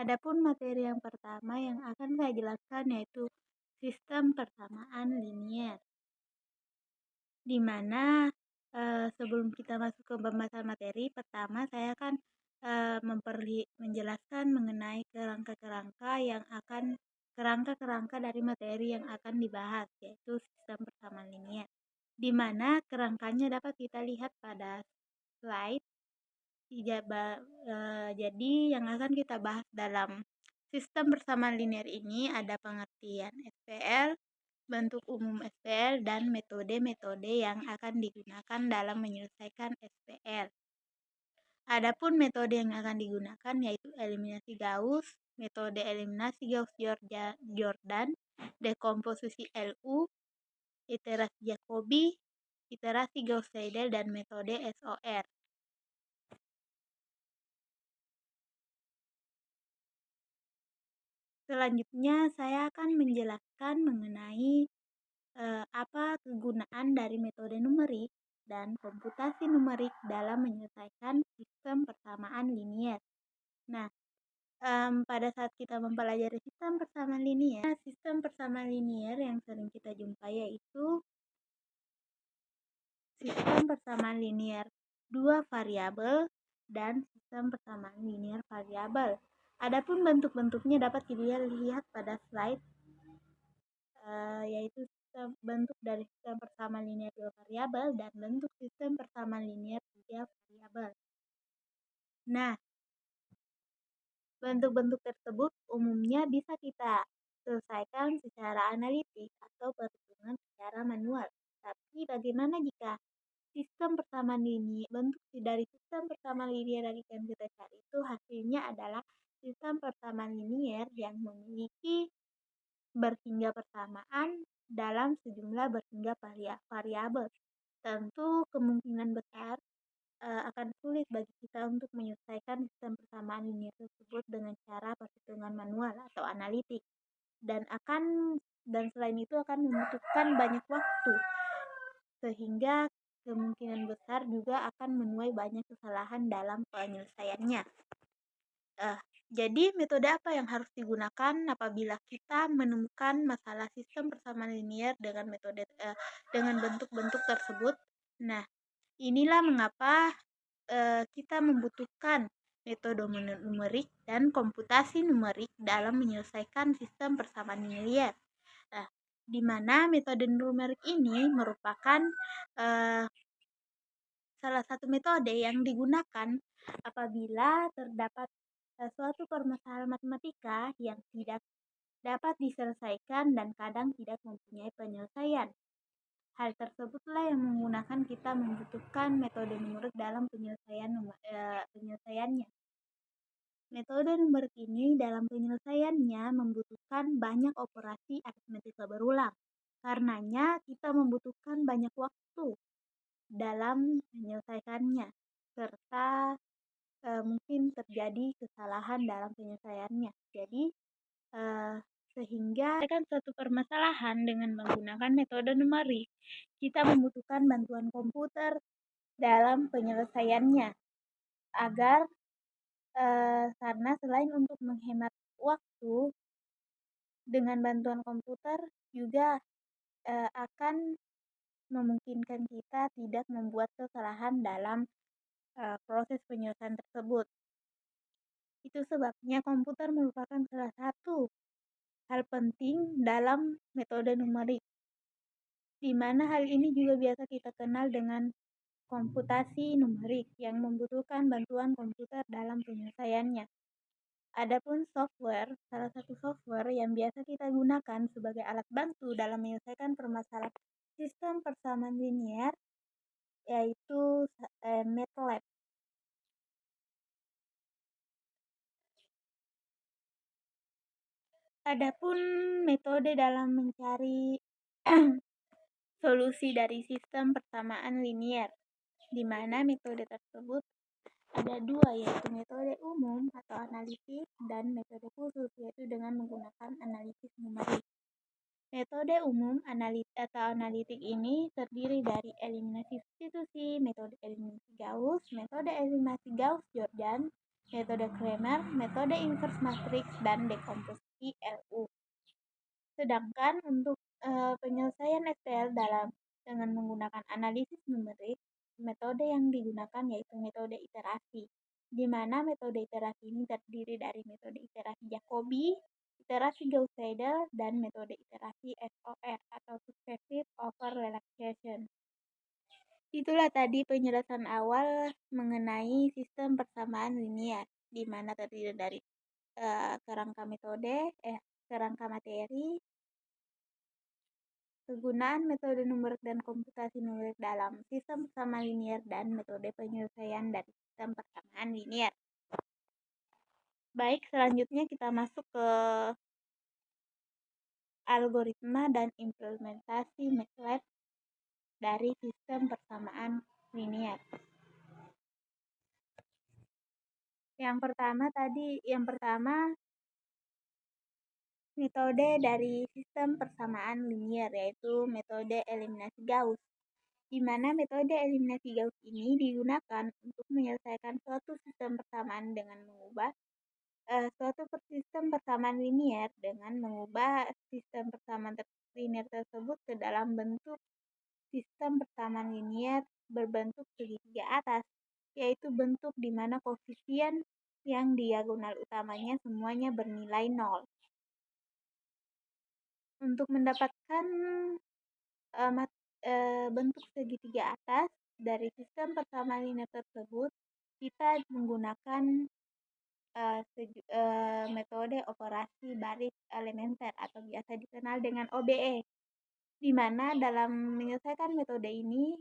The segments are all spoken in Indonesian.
Adapun materi yang pertama yang akan saya jelaskan yaitu sistem persamaan linier, di mana sebelum kita masuk ke pembahasan materi, pertama saya akan menjelaskan mengenai kerangka dari materi yang akan dibahas, yaitu sistem persamaan linier, di mana kerangkanya dapat kita lihat pada slide. Jadi yang akan kita bahas dalam sistem persamaan linier ini ada pengertian SPL, bentuk umum SPL, dan metode-metode yang akan digunakan dalam menyelesaikan SPL. Adapun metode yang akan digunakan yaitu eliminasi Gauss, metode eliminasi Gauss-Jordan, dekomposisi LU, iterasi Jacobi, iterasi Gauss-Seidel, dan metode SOR. Selanjutnya saya akan menjelaskan mengenai apa kegunaan dari metode numerik dan komputasi numerik dalam menyelesaikan sistem persamaan linier. Nah, pada saat kita mempelajari sistem persamaan linier yang sering kita jumpai yaitu sistem persamaan linier dua variabel dan sistem persamaan linier variabel. Adapun bentuk-bentuknya dapat dilihat pada slide, yaitu bentuk dari sistem persamaan linier dua variabel dan bentuk sistem persamaan linier tiga variabel. Nah, bentuk-bentuk tersebut umumnya bisa kita selesaikan secara analitik atau perhitungan secara manual. Tapi bagaimana jika bentuk dari sistem persamaan linier yang kita cari itu hasilnya adalah sistem persamaan linier yang memiliki berhingga persamaan dalam sejumlah berhingga variabel. Tentu kemungkinan besar akan sulit bagi kita untuk menyelesaikan sistem persamaan linier tersebut dengan cara perhitungan manual atau analitik, dan selain itu akan membutuhkan banyak waktu, sehingga kemungkinan besar juga akan menuai banyak kesalahan dalam penyelesaiannya. Jadi metode apa yang harus digunakan apabila kita menemukan masalah sistem persamaan linier dengan bentuk-bentuk tersebut? Nah, inilah mengapa kita membutuhkan metode numerik dan komputasi numerik dalam menyelesaikan sistem persamaan linier. Di mana metode numerik ini merupakan salah satu metode yang digunakan apabila terdapat suatu permasalahan matematika yang tidak dapat diselesaikan dan kadang tidak mempunyai penyelesaian. Hal tersebutlah yang kita membutuhkan metode numerik dalam penyelesaiannya. Metode numerik ini dalam penyelesaiannya membutuhkan banyak operasi aritmetika berulang. Karenanya kita membutuhkan banyak waktu dalam menyelesaikannya, serta mungkin terjadi kesalahan dalam penyelesaiannya. Jadi sehingga suatu permasalahan dengan menggunakan metode numerik, kita membutuhkan bantuan komputer dalam penyelesaiannya, agar karena selain untuk menghemat waktu, dengan bantuan komputer juga akan memungkinkan kita tidak membuat kesalahan dalam proses penyelesaian tersebut. Itu sebabnya komputer merupakan salah satu hal penting dalam metode numerik, di mana hal ini juga biasa kita kenal dengan komputasi numerik yang membutuhkan bantuan komputer dalam penyelesaiannya. Adapun salah satu software yang biasa kita gunakan sebagai alat bantu dalam menyelesaikan permasalahan sistem persamaan linier yaitu MATLAB. Adapun metode dalam mencari solusi dari sistem persamaan linier, di mana metode tersebut ada dua, yaitu metode umum atau analitik dan metode khusus yaitu dengan menggunakan analisis numerik. Metode umum atau analitik ini terdiri dari eliminasi substitusi, metode eliminasi Gauss, metode eliminasi Gauss-Jordan, metode Kramer, metode inverse matrix, dan dekomposisi LU. Sedangkan untuk penyelesaian STL dengan menggunakan analisis numerik, metode yang digunakan yaitu metode iterasi, di mana metode iterasi ini terdiri dari metode iterasi Jacobi, iterasi Gauss-Seidel, dan metode iterasi SOR atau Successive Over Relaxation. Itulah tadi penjelasan awal mengenai sistem persamaan linier, di mana terdiri dari kerangka metode, kerangka materi, kegunaan metode numerik dan komputasi numerik dalam sistem persamaan linier, dan metode penyelesaian dari sistem persamaan linier. Baik, selanjutnya kita masuk ke algoritma dan implementasi MATLAB dari sistem persamaan linier. Yang pertama metode dari sistem persamaan linier, yaitu metode eliminasi Gauss, di mana metode eliminasi Gauss ini digunakan untuk menyelesaikan suatu sistem persamaan dengan mengubah suatu sistem persamaan linier dengan mengubah sistem persamaan linier tersebut ke dalam bentuk sistem persamaan linier berbentuk segitiga atas, yaitu bentuk di mana koefisien yang diagonal utamanya semuanya bernilai 0. Untuk mendapatkan bentuk segitiga atas dari sistem persamaan linier tersebut, kita menggunakan metode operasi baris elementer atau biasa dikenal dengan OBE, di mana dalam menyelesaikan metode ini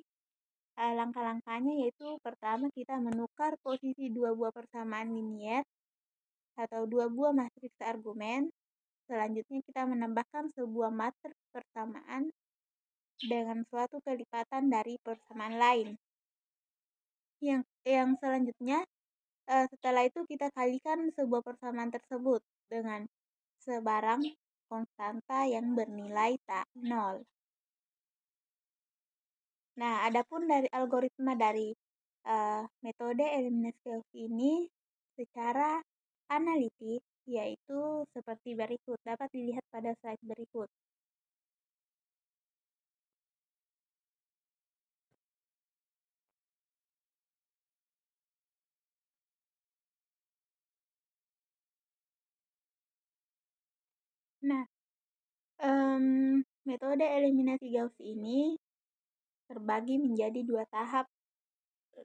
langkah-langkahnya yaitu pertama kita menukar posisi dua buah persamaan linier atau dua buah matriks argumen. Selanjutnya kita menambahkan sebuah matriks persamaan dengan suatu kelipatan dari persamaan lain. Yang selanjutnya setelah itu kita kalikan sebuah persamaan tersebut dengan sebarang konstanta yang bernilai tak 0. Nah, adapun dari algoritma dari metode eliminasi Gauss ini secara analitik yaitu seperti berikut, dapat dilihat pada slide berikut. Nah, metode eliminasi Gauss ini terbagi menjadi dua tahap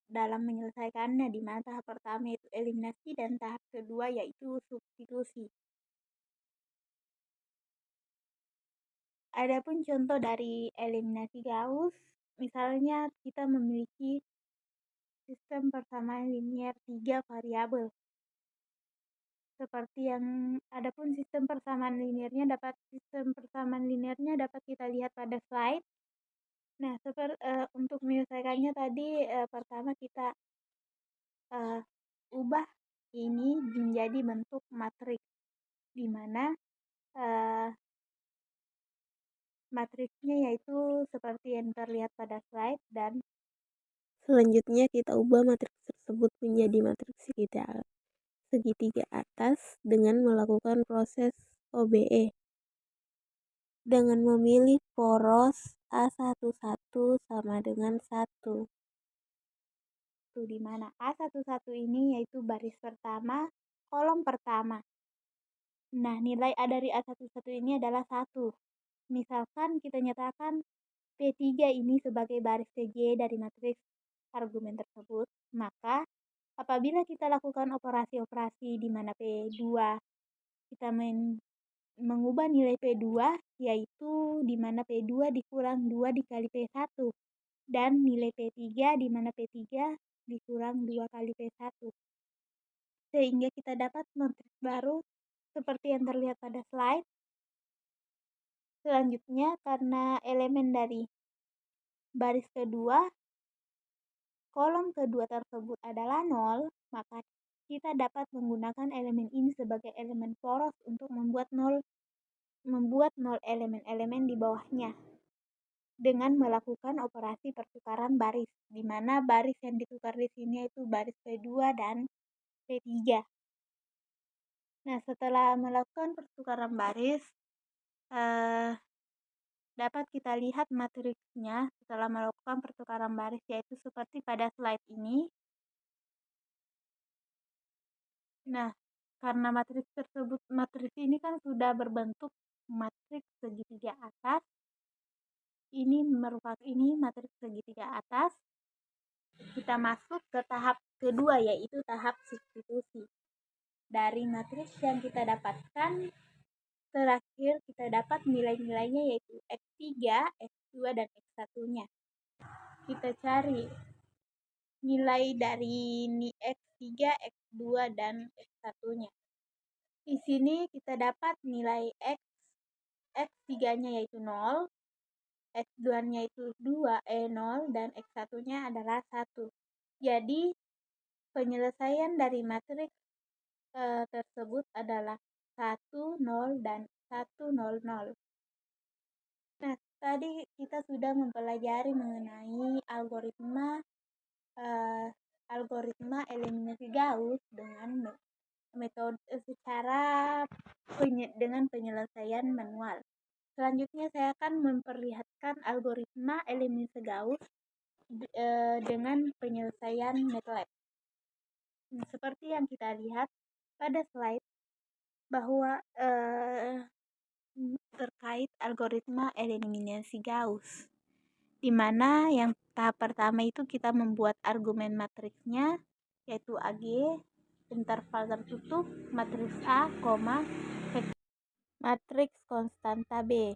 dalam menyelesaikannya, di mana tahap pertama yaitu eliminasi dan tahap kedua yaitu substitusi. Adapun contoh dari eliminasi Gauss, misalnya kita memiliki sistem persamaan linier 3 variabel. Seperti yang adapun sistem persamaan liniernya dapat kita lihat pada slide. Nah, untuk menyelesaikannya tadi pertama kita ubah ini menjadi bentuk matriks, di mana matriksnya yaitu seperti yang terlihat pada slide, dan selanjutnya kita ubah matriks tersebut menjadi matriks segitiga atas dengan melakukan proses OBE dengan memilih poros A11 sama dengan 1. Di mana A11 ini yaitu baris pertama, kolom pertama. Nah, nilai A dari A11 ini adalah 1. Misalkan kita nyatakan P3 ini sebagai baris PJ dari matriks argumen tersebut, maka apabila kita lakukan operasi-operasi di mana P2 kita mengubah nilai P2 yaitu di mana P2 dikurang 2 dikali P1 dan nilai P3 di mana P3 dikurang 2 kali P1, sehingga kita dapat matriks baru seperti yang terlihat pada slide. Selanjutnya, karena elemen dari baris kedua, kolom kedua tersebut adalah 0, maka kita dapat menggunakan elemen ini sebagai elemen poros untuk membuat 0 elemen-elemen di bawahnya dengan melakukan operasi pertukaran baris, di mana baris yang ditukar di sini yaitu baris P2 dan P3. Nah, setelah melakukan pertukaran baris, dapat kita lihat matriksnya setelah melakukan pertukaran baris, yaitu seperti pada slide ini. Nah, karena matriks ini kan sudah berbentuk matriks segitiga atas, ini matriks segitiga atas. Kita masuk ke tahap kedua, yaitu tahap substitusi. Dari matriks yang kita dapatkan, terakhir kita dapat nilai-nilainya, yaitu X3, X2, dan X1-nya. Kita cari nilai dari X3, X2, dan X1-nya. Di sini kita dapat nilai X3-nya yaitu 0, X2-nya itu 0, dan X1-nya adalah 1. Jadi, penyelesaian dari matriks tersebut adalah 1, 0, dan 1, 0, 0. Nah, tadi kita sudah mempelajari mengenai algoritma eliminasi Gauss dengan metode dengan penyelesaian manual. Selanjutnya saya akan memperlihatkan algoritma eliminasi Gauss dengan penyelesaian MATLAB. Nah, seperti yang kita lihat pada slide bahwa terkait algoritma eliminasi Gauss, di mana yang tahap pertama itu kita membuat argumen matriksnya, yaitu AG, interval tertutup, matriks A, matriks konstanta B.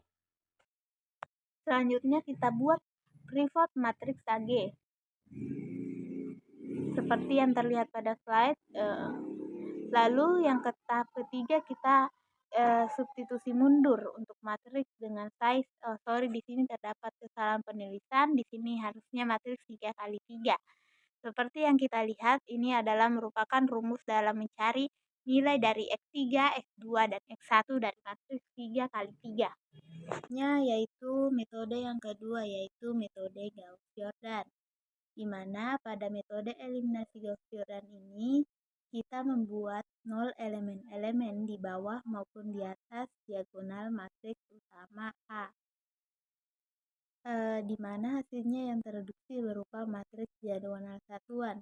Selanjutnya kita buat pivot matriks AG, seperti yang terlihat pada slide. Lalu yang ke tahap ketiga kita substitusi mundur untuk matriks dengan size. Di sini terdapat kesalahan penulisan. Di sini harusnya matriks 3 kali 3. Seperti yang kita lihat, ini adalah merupakan rumus dalam mencari nilai dari X3, X2, dan X1 dari matriks 3 kali 3. Yaitu metode yang kedua, yaitu metode Gauss-Jordan. Di mana pada metode eliminasi Gauss-Jordan ini, kita membuat 0 elemen-elemen di bawah maupun di atas diagonal matriks utama A. Di mana hasilnya yang tereduksi berupa matriks diagonal satuan,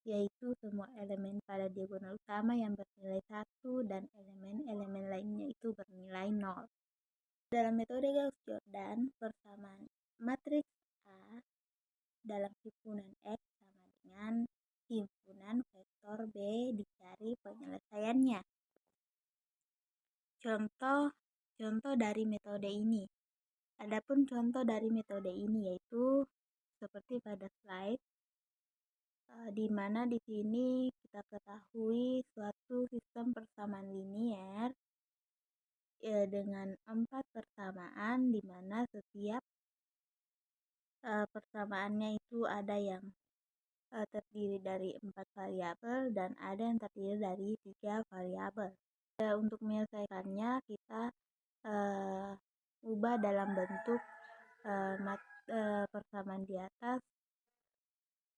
yaitu semua elemen pada diagonal utama yang bernilai 1 dan elemen-elemen lainnya itu bernilai 0. Dalam metode Gauss-Jordan, persamaan matriks A dalam himpunan X sama dengan himpunan vektor B dicari penyelesaiannya. Contoh dari metode ini. Adapun contoh dari metode ini yaitu seperti pada slide, di mana di sini kita ketahui suatu sistem persamaan linier dengan 4 persamaan, di mana setiap persamaannya itu ada yang terdiri dari 4 variabel dan ada yang terdiri dari 3 variabel. Untuk menyelesaikannya kita ubah dalam bentuk persamaan di atas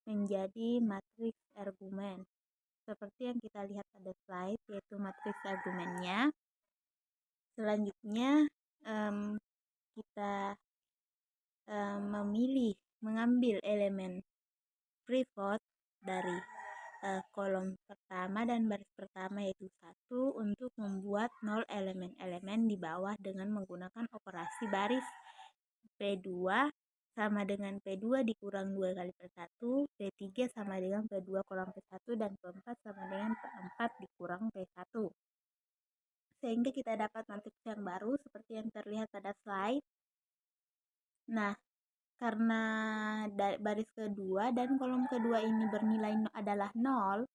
menjadi matriks argumen, seperti yang kita lihat pada slide, yaitu matriks argumennya. Selanjutnya kita mengambil elemen pivot dari kolom pertama dan baris pertama, yaitu 1, untuk membuat 0 elemen-elemen di bawah dengan menggunakan operasi baris. P2 sama dengan P2 dikurang 2 kali P1, P3 sama dengan P2 kurang P1, dan P4 sama dengan P4 dikurang P1. Sehingga kita dapat matriks yang baru seperti yang terlihat pada slide. Nah, karena baris kedua dan kolom kedua ini bernilai adalah 0,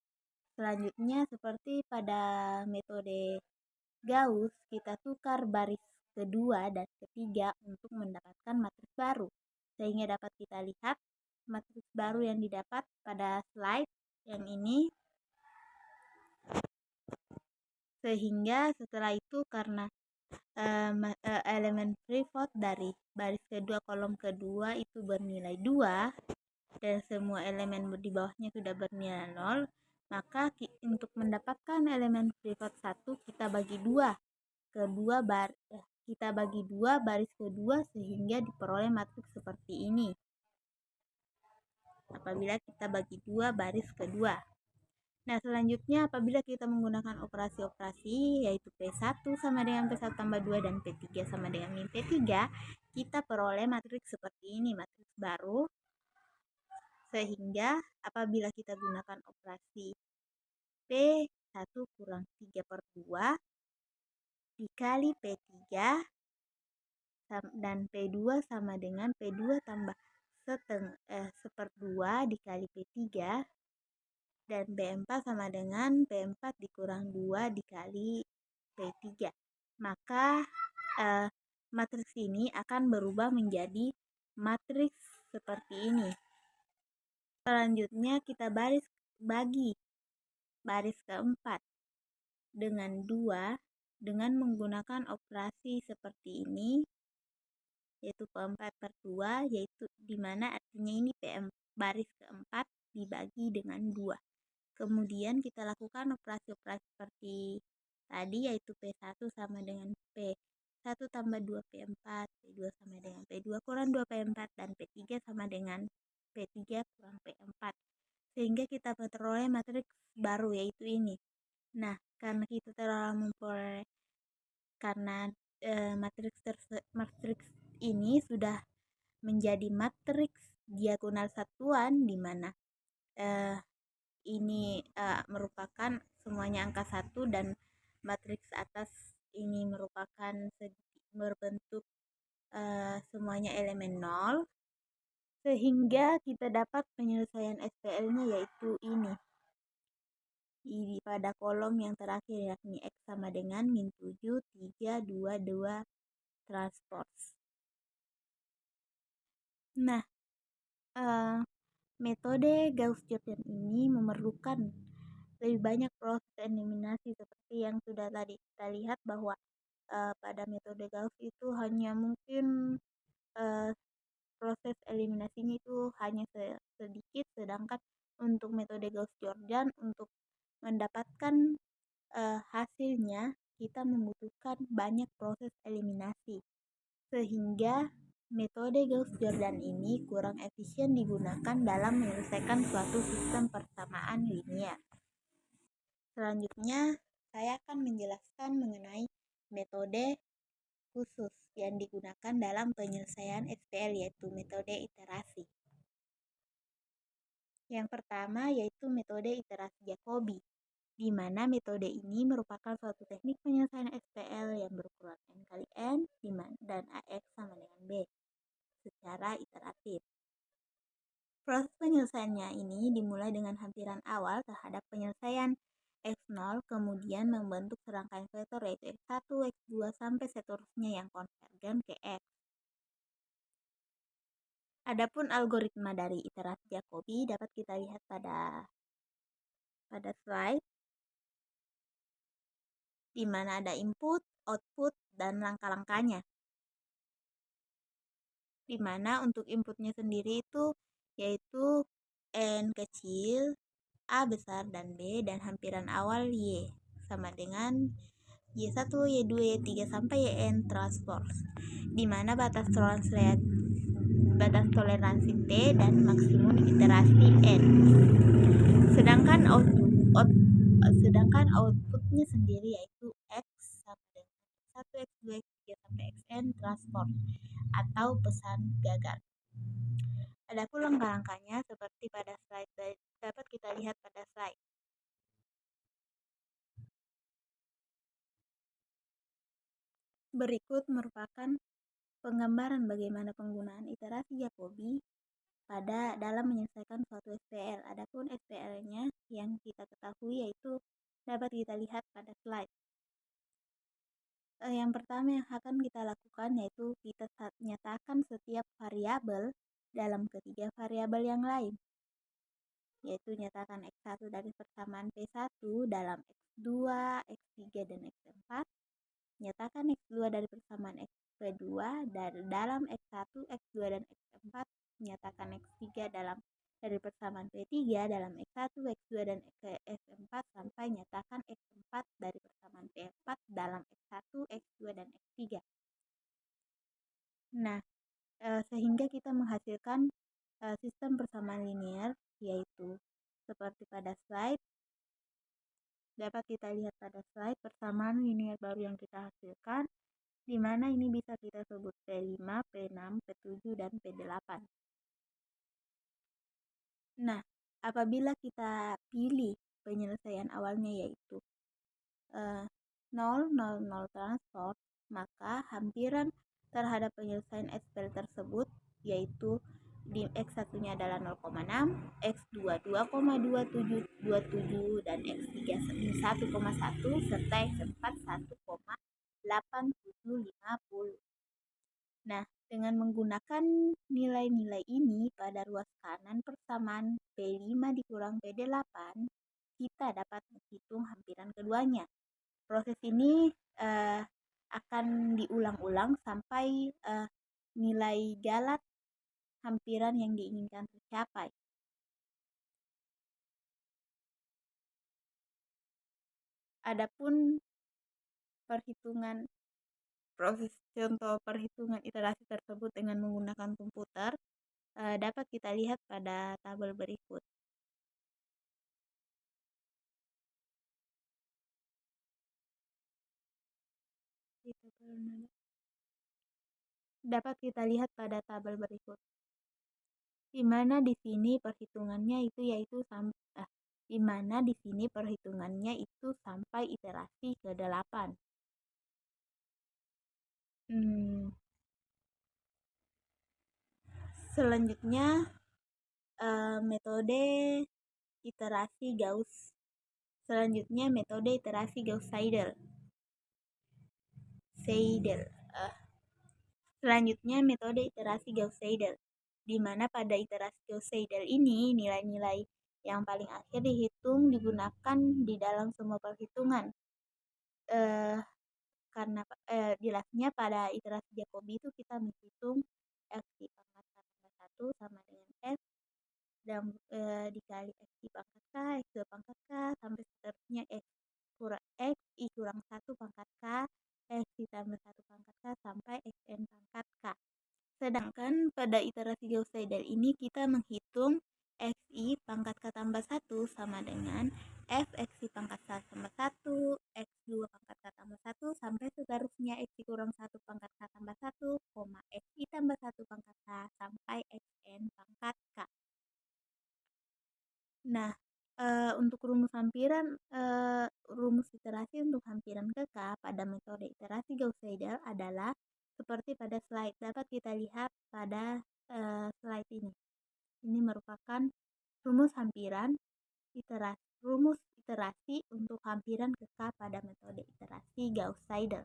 selanjutnya seperti pada metode Gauss, kita tukar baris kedua dan ketiga untuk mendapatkan matriks baru. Sehingga dapat kita lihat matriks baru yang didapat pada slide yang ini. Sehingga setelah itu karena elemen pivot dari baris kedua kolom kedua itu bernilai 2 dan semua elemen di bawahnya sudah bernilai 0, Maka untuk mendapatkan elemen privat 1 kita bagi dua kita bagi dua baris kedua sehingga diperoleh matriks seperti ini. Apabila kita bagi dua baris kedua. Nah, selanjutnya apabila kita menggunakan operasi-operasi yaitu P1 sama dengan P1 tambah 2 dan P3 sama dengan min P3, kita peroleh matriks seperti ini, matriks baru. Sehingga apabila kita gunakan operasi P1 kurang 3 per 2 dikali P3 dan P2 sama dengan P2 tambah seperdua dikali P3 dan P4 sama dengan P4 dikurang 2 dikali P3. Maka matriks ini akan berubah menjadi matriks seperti ini. Selanjutnya kita bagi baris keempat dengan 2 dengan menggunakan operasi seperti ini, yaitu P4 per 2, yaitu dimana artinya ini baris keempat dibagi dengan 2. Kemudian kita lakukan operasi-operasi seperti tadi, yaitu P1 sama dengan P1 tambah 2 P4, P2 sama dengan P2 kurang 2 P4, dan P3 sama dengan P3 kurang P4. Sehingga kita memperoleh matriks baru, yaitu ini. Nah, karena kita telah memperoleh, karena matriks ini sudah menjadi matriks diagonal satuan, di mana ini merupakan semuanya angka 1 dan matriks atas ini merupakan berbentuk semuanya elemen 0, sehingga kita dapat penyelesaian SPL-nya yaitu ini pada kolom yang terakhir, yakni X sama dengan min 7, 3, 2, 2 transpose. Nah, metode Gauss-Jordan ini memerlukan lebih banyak proses eliminasi seperti yang sudah tadi kita lihat bahwa pada metode Gauss itu hanya mungkin proses eliminasinya itu hanya sedikit, sedangkan untuk metode Gauss-Jordan untuk mendapatkan hasilnya kita membutuhkan banyak proses eliminasi, sehingga metode Gauss-Jordan ini kurang efisien digunakan dalam menyelesaikan suatu sistem persamaan linear. Selanjutnya, saya akan menjelaskan mengenai metode khusus yang digunakan dalam penyelesaian SPL, yaitu metode iterasi. Yang pertama yaitu metode iterasi Jacobi, di mana metode ini merupakan suatu teknik penyelesaian SPL yang berukuran n kali n dan AX sama dengan B secara iteratif. Proses penyelesaiannya ini dimulai dengan hampiran awal terhadap penyelesaian X0, kemudian membentuk serangkaian vektor yaitu X1, X2, sampai seterusnya yang konvergen ke X. Adapun algoritma dari iterasi Jacobi dapat kita lihat pada slide, di mana ada input, output, dan langkah-langkahnya. Di mana untuk inputnya sendiri itu yaitu N kecil, A besar, dan B, dan hampiran awal Y sama dengan Y1, Y2, Y3, sampai Yn transpose, di mana batas toleransi T dan maksimum iterasi N. Sedangkan outputnya sendiri yaitu X sama dengan 1, X2, X3, sampai Xn transpose atau pesan gagal. Adapun langkah-langkahnya seperti pada slide dapat kita lihat pada slide. Berikut merupakan penggambaran bagaimana penggunaan iterasi Jacobi dalam menyelesaikan suatu SPL. Adapun SPL-nya yang kita ketahui yaitu dapat kita lihat pada slide. Yang pertama yang akan kita lakukan yaitu kita nyatakan setiap variabel dalam ketiga variabel yang lain, yaitu nyatakan X1 dari persamaan P1 dalam X2, X3, dan X4, nyatakan X2 dari persamaan P2 dalam X1, X2, dan X4, nyatakan X3 dalam dari persamaan P3 dalam X1, X2, dan X4 sampai nyatakan X4 dari persamaan P4 dalam X1, X2, dan X3. Nah, sehingga kita menghasilkan sistem persamaan linear, yaitu seperti pada slide, dapat kita lihat pada slide persamaan linear baru yang kita hasilkan, di mana ini bisa kita sebut P5, P6, P7, dan P8. Nah, apabila kita pilih penyelesaian awalnya yaitu 0, 0, 0 transport, maka hampiran terhadap penyelesaian SPL tersebut yaitu di X1-nya adalah 0,6, X2 2,2727 dan X3 1,1 serta X4 1,8750. Nah, dengan menggunakan nilai-nilai ini pada ruas kanan persamaan P5 dikurang P8, kita dapat menghitung hampiran keduanya. Proses ini akan diulang-ulang sampai nilai galat hampiran yang diinginkan tercapai. Adapun proses contoh perhitungan iterasi tersebut dengan menggunakan komputer dapat kita lihat pada tabel berikut. Dapat kita lihat pada tabel berikut, di mana di sini perhitungannya itu sampai iterasi ke-8. Selanjutnya metode iterasi Gauss-Seidel. Selanjutnya metode iterasi Gauss-Seidel, di mana pada iterasi Gauss-Seidel ini nilai-nilai yang paling akhir dihitung digunakan di dalam semua perhitungan. Karena jelasnya pada iterasi Jacobi itu kita menghitung X dipangkat K tambah 1 sama dengan F dan dikali X dipangkat K, X pangkat K sampai seterusnya X I kurang 1 pangkat K, X ditambah 1 pangkat K sampai Xn pangkat K. Sedangkan pada iterasi Gauss-Seidel ini kita menghitung Xi pangkat K tambah 1 sama dengan F Xi pangkat K tambah 1, X2 pangkat K tambah 1 sampai seterusnya Xi kurang 1 pangkat K tambah 1, Xi tambah 1 pangkat K sampai Xn pangkat K. Nah, untuk rumus iterasi untuk hampiran ke K pada metode iterasi Gauss-Seidel adalah seperti pada slide. Dapat kita lihat pada slide ini. Ini merupakan rumus iterasi untuk hampiran ke K pada metode iterasi Gauss-Seidel.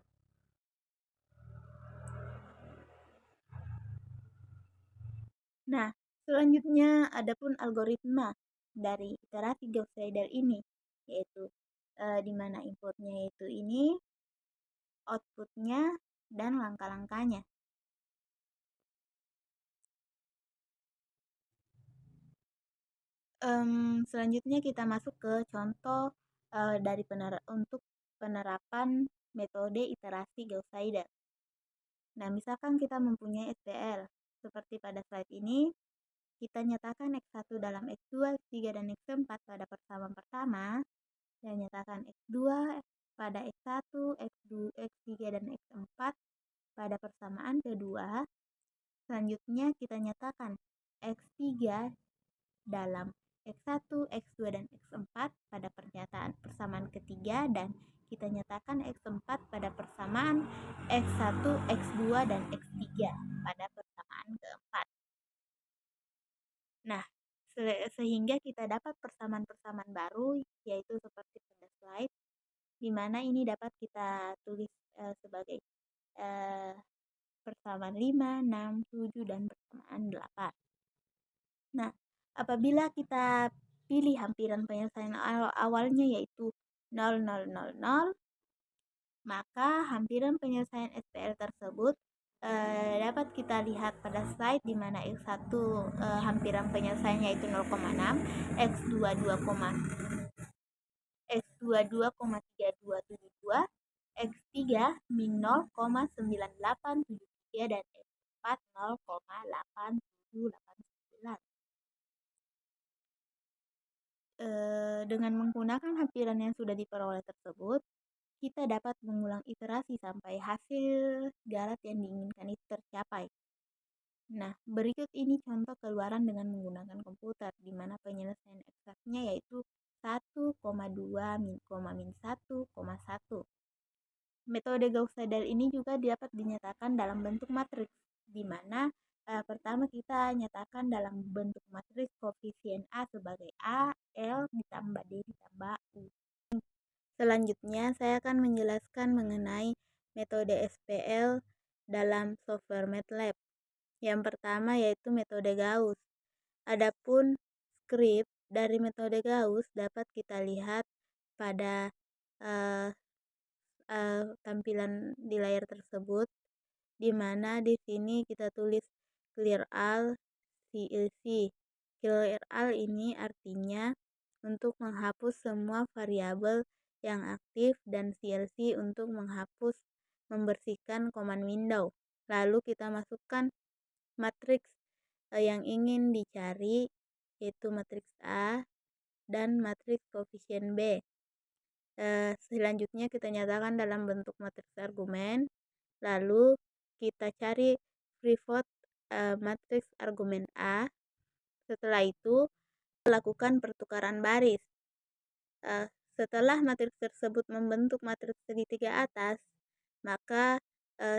Nah, selanjutnya adapun algoritma dari iterasi Gauss-Seidel ini, yaitu di mana inputnya yaitu ini, outputnya, dan langkah-langkahnya. Selanjutnya kita masuk ke contoh untuk penerapan metode iterasi Gauss-Seidel. Nah, misalkan kita mempunyai SPL seperti pada slide ini, kita nyatakan X1 dalam X2, X3, dan X4 pada persamaan pertama, dan nyatakan X2 pada X1, X3, dan X4 pada persamaan kedua. Selanjutnya kita nyatakan X3 dalam X1, X2, dan X4 pada persamaan ketiga, dan kita nyatakan X4 pada persamaan X1, X2, dan X3 pada persamaan keempat. Nah, sehingga kita dapat persamaan-persamaan baru, yaitu seperti pada slide, di mana ini dapat kita tulis sebagai persamaan 5, 6, 7, dan persamaan 8. Nah, apabila kita pilih hampiran penyelesaian awalnya yaitu 0, 0, 0, 0, maka hampiran penyelesaian SPL tersebut dapat kita lihat pada slide di mana X1 hampiran penyelesaiannya itu 0,6, X2 2,3272, X3 min 0,9873 dan X4 0,8789. Dengan menggunakan hampiran yang sudah diperoleh tersebut, kita dapat mengulang iterasi sampai hasil garat yang diinginkan itu tercapai. Nah, berikut ini contoh keluaran dengan menggunakan komputer, di mana penyelesaian eksaknya yaitu 1,2 min 1,1. Metode Gauss-Seidel ini juga dapat dinyatakan dalam bentuk matriks, di mana pertama kita nyatakan dalam bentuk matriks koefisien A sebagai A, L ditambah D ditambah U. Selanjutnya, saya akan menjelaskan mengenai metode SPL dalam software MATLAB. Yang pertama yaitu metode Gauss. Adapun skrip dari metode Gauss dapat kita lihat pada tampilan di layar tersebut, di mana di sini kita tulis clear all CLC. Clear all ini artinya untuk menghapus semua variabel yang aktif dan CLC untuk membersihkan command window. Lalu kita masukkan matriks yang ingin dicari, yaitu matriks A dan matriks koefisien B. Selanjutnya kita nyatakan dalam bentuk matriks argumen, lalu kita cari pivot matriks argumen A. Setelah itu lakukan pertukaran baris. Setelah matriks tersebut membentuk matriks segitiga atas, maka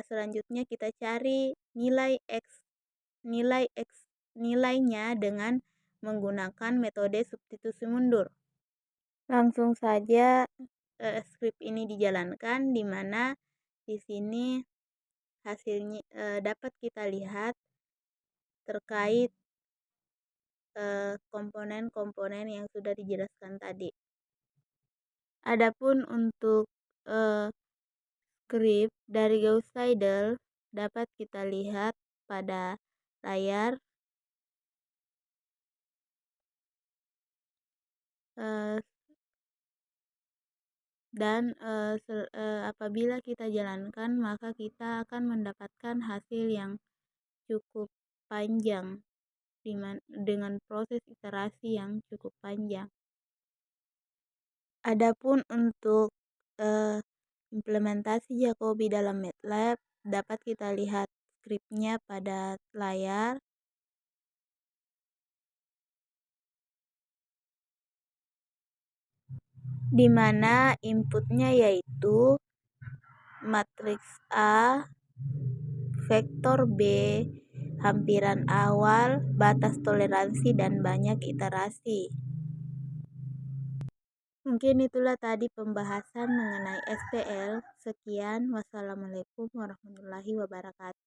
selanjutnya kita cari nilainya dengan menggunakan metode substitusi mundur. Langsung saja skrip ini dijalankan, di mana di sini hasilnya dapat kita lihat terkait komponen-komponen yang sudah dijelaskan tadi. Adapun untuk skrip dari Gauss-Seidel dapat kita lihat pada layar. Dan apabila kita jalankan, maka kita akan mendapatkan hasil yang cukup panjang dengan proses iterasi yang cukup panjang. Adapun untuk implementasi Jacobi dalam MATLAB dapat kita lihat skripnya pada layar. Di mana inputnya yaitu matriks A, vektor B, hampiran awal, batas toleransi, dan banyak iterasi. Mungkin itulah tadi pembahasan mengenai SPL. Sekian, wassalamualaikum warahmatullahi wabarakatuh.